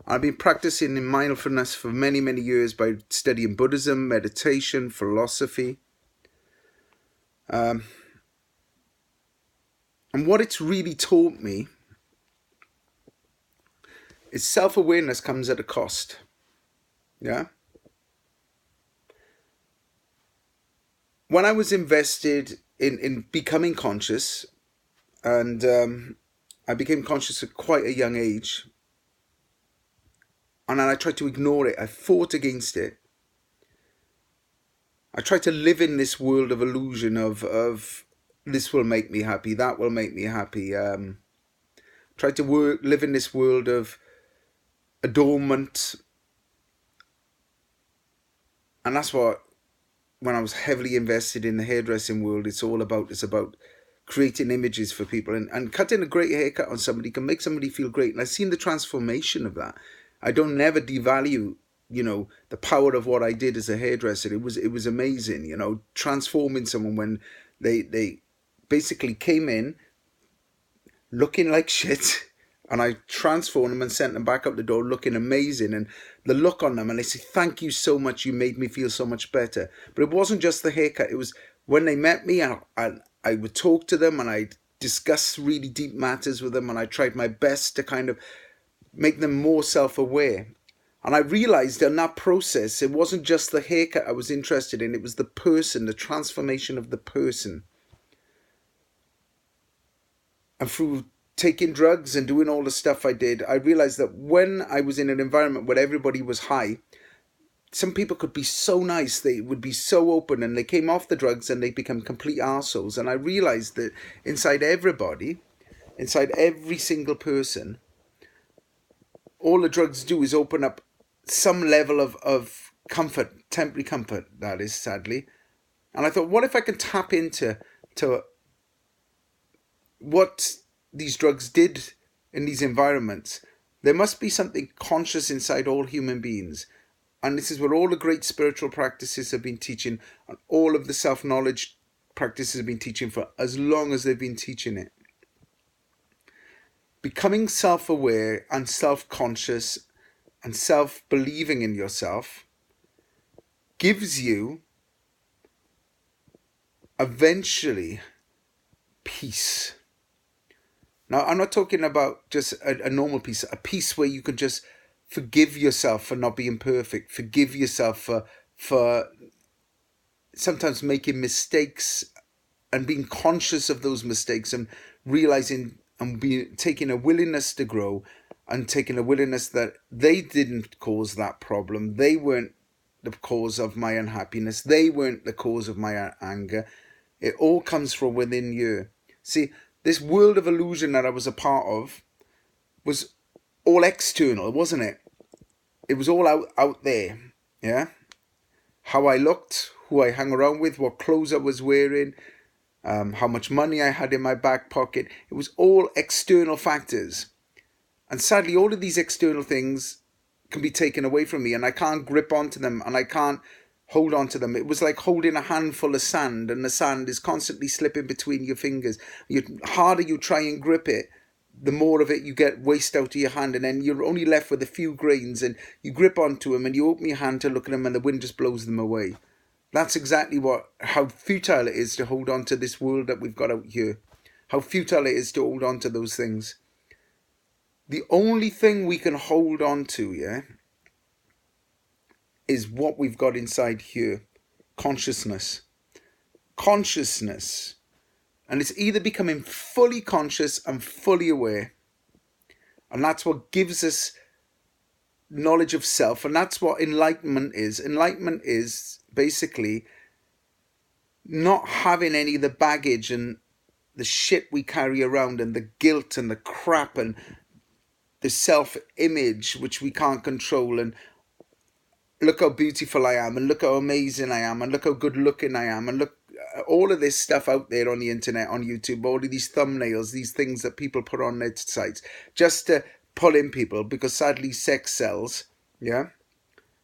I've been practicing in mindfulness for many, many years by studying Buddhism, meditation, philosophy. And what it's really taught me is self-awareness comes at a cost. Yeah. When I was invested in becoming conscious, and I became conscious at quite a young age, and then I tried to ignore it. I fought against it. I tried to live in this world of illusion of this will make me happy, that will make me happy. Tried to live in this world of adornment, and that's what, when I was heavily invested in the hairdressing world, it's all about. It's about creating images for people, and cutting a great haircut on somebody can make somebody feel great. And I've seen the transformation of that. I don't never devalue, the power of what I did as a hairdresser. It was amazing, transforming someone when they basically came in looking like shit, and I transformed them and sent them back up the door looking amazing, and the look on them, and they say, thank you so much, you made me feel so much better. But it wasn't just the haircut. It was when they met me, and I would talk to them, and I'd discuss really deep matters with them, and I tried my best to kind of make them more self-aware. And I realized in that process, it wasn't just the haircut I was interested in, it was the person, the transformation of the person. And through taking drugs and doing all the stuff I did, I realized that when I was in an environment where everybody was high, some people could be so nice, they would be so open, and they came off the drugs and they become complete arseholes. And I realized that inside everybody, inside every single person, all the drugs do is open up some level of comfort, temporary comfort, that is, sadly. And I thought, what if I can tap into what these drugs did in these environments? There must be something conscious inside all human beings. And this is what all the great spiritual practices have been teaching, and all of the self-knowledge practices have been teaching for as long as they've been teaching it. Becoming self-aware and self-conscious and self-believing in yourself gives you eventually peace. Now, I'm not talking about just a normal peace, a peace where you can just forgive yourself for not being perfect, forgive yourself for sometimes making mistakes, and being conscious of those mistakes, and realizing and taking a willingness to grow, and taking a willingness that they didn't cause that problem. They weren't the cause of my unhappiness. They weren't the cause of my anger. It all comes from within you. See, this world of illusion that I was a part of was all external, wasn't it? It was all out there, yeah? How I looked, who I hung around with, what clothes I was wearing, how much money I had in my back pocket. It was all external factors. And sadly, all of these external things can be taken away from me, and I can't grip onto them, and I can't hold on to them. It was like holding a handful of sand, and the sand is constantly slipping between your fingers. The harder you try and grip it, the more of it you get waste out of your hand, and then you're only left with a few grains, and you grip onto them and you open your hand to look at them, and the wind just blows them away. That's exactly how futile it is to hold on to this world that we've got out here. How futile it is to hold on to those things. The only thing we can hold on to, yeah, is what we've got inside here. Consciousness. Consciousness. And it's either becoming fully conscious and fully aware. And that's what gives us knowledge of self. And that's what enlightenment is. Enlightenment is basically not having any of the baggage and the shit we carry around, and the guilt and the crap and the self-image which we can't control, and look how beautiful I am, and look how amazing I am, and look how good looking I am, and look all of this stuff out there on the internet, on YouTube, all of these thumbnails, these things that people put on their sites just to pull in people, because sadly sex sells. Yeah,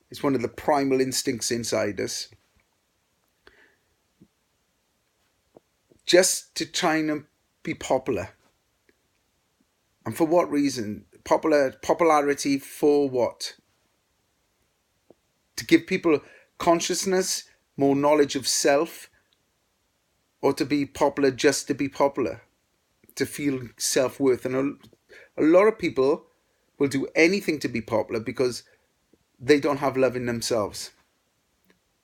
it's one of the primal instincts inside us, just to try and be popular. And for what reason? Popularity for what? To give people consciousness, more knowledge of self, or to be popular just to be popular, to feel self-worth. And a lot of people will do anything to be popular because they don't have love in themselves.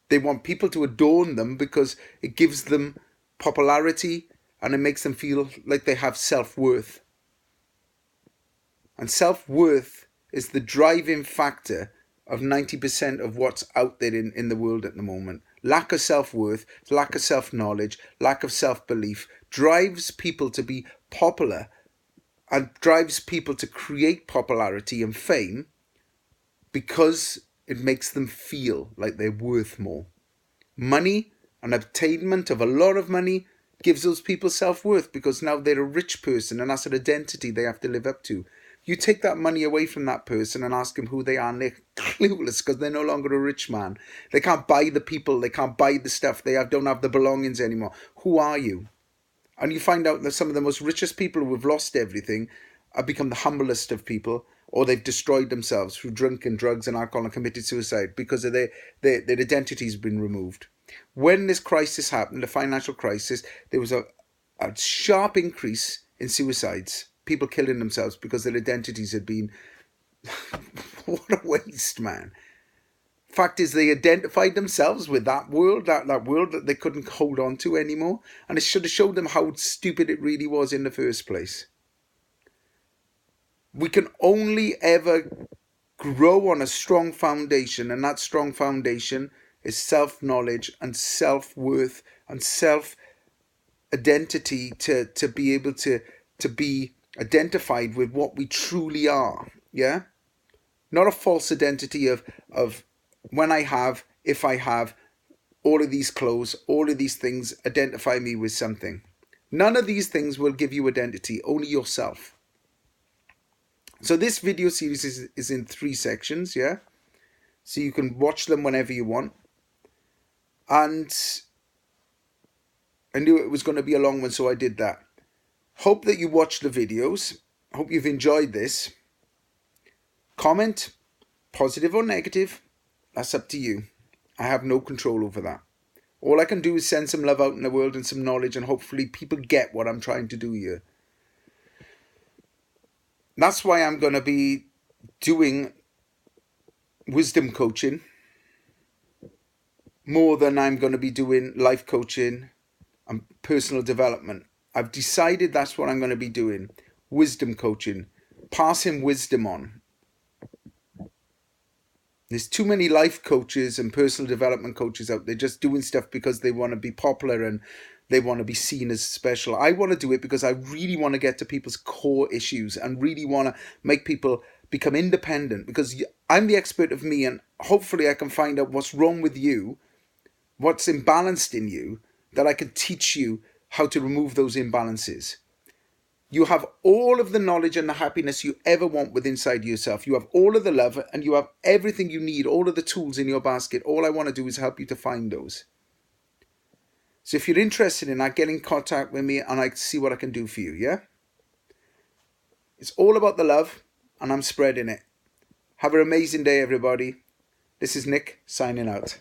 They want people to adorn them because it gives them popularity and it makes them feel like they have self-worth. And self-worth is the driving factor of 90% of what's out there in the world at the moment. Lack of self-worth, lack of self-knowledge, lack of self-belief drives people to be popular and drives people to create popularity and fame because it makes them feel like they're worth more. Money and attainment of a lot of money gives those people self-worth because now they're a rich person and that's an identity they have to live up to. You take that money away from that person and ask them who they are, and they're clueless because they're no longer a rich man. They can't buy the people, they can't buy the stuff, don't have the belongings anymore. Who are you? And you find out that some of the most richest people who have lost everything have become the humblest of people, or they've destroyed themselves through drink and drugs and alcohol and committed suicide because of their identity's been removed. When this crisis happened, the financial crisis, there was a sharp increase in suicides. People killing themselves because their identities had been... What a waste, man. Fact is, they identified themselves with that world that they couldn't hold on to anymore. And it should have showed them how stupid it really was in the first place. We can only ever grow on a strong foundation, and that strong foundation is self-knowledge and self-worth and self-identity to be able to be identified with what we truly are. Yeah, not a false identity of when I have, if I have all of these clothes, all of these things identify me with something. None of these things will give you identity, only yourself. So this video series is in 3 sections, yeah, so you can watch them whenever you want. And I knew it was going to be a long one, so I did that. Hope that you watch the videos. Hope you've enjoyed this. Comment, positive or negative, that's up to you. I have no control over that. All I can do is send some love out in the world and some knowledge, and hopefully people get what I'm trying to do here. That's why I'm going to be doing wisdom coaching more than I'm going to be doing life coaching and personal development. I've decided that's what I'm going to be doing. Wisdom coaching. Passing wisdom on. There's too many life coaches and personal development coaches out there just doing stuff because they want to be popular and they want to be seen as special. I want to do it because I really want to get to people's core issues and really want to make people become independent, because I'm the expert of me, and hopefully I can find out what's wrong with you, what's imbalanced in you, that I can teach you how to remove those imbalances. You have all of the knowledge and the happiness you ever want within inside yourself. You have all of the love and you have everything you need, all of the tools in your basket. All I want to do is help you to find those. So if you're interested in that, get in contact with me and I can see what I can do for you, yeah? It's all about the love and I'm spreading it. Have an amazing day, everybody. This is Nick signing out.